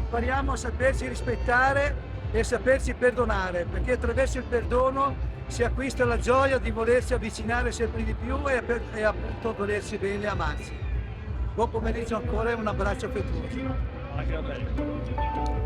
impariamo a saperci rispettare e a saperci perdonare, perché attraverso il perdono si acquista la gioia di volersi avvicinare sempre di più e appunto volersi bene e amarsi. Buon pomeriggio ancora e un abbraccio affettuoso. Anche a te.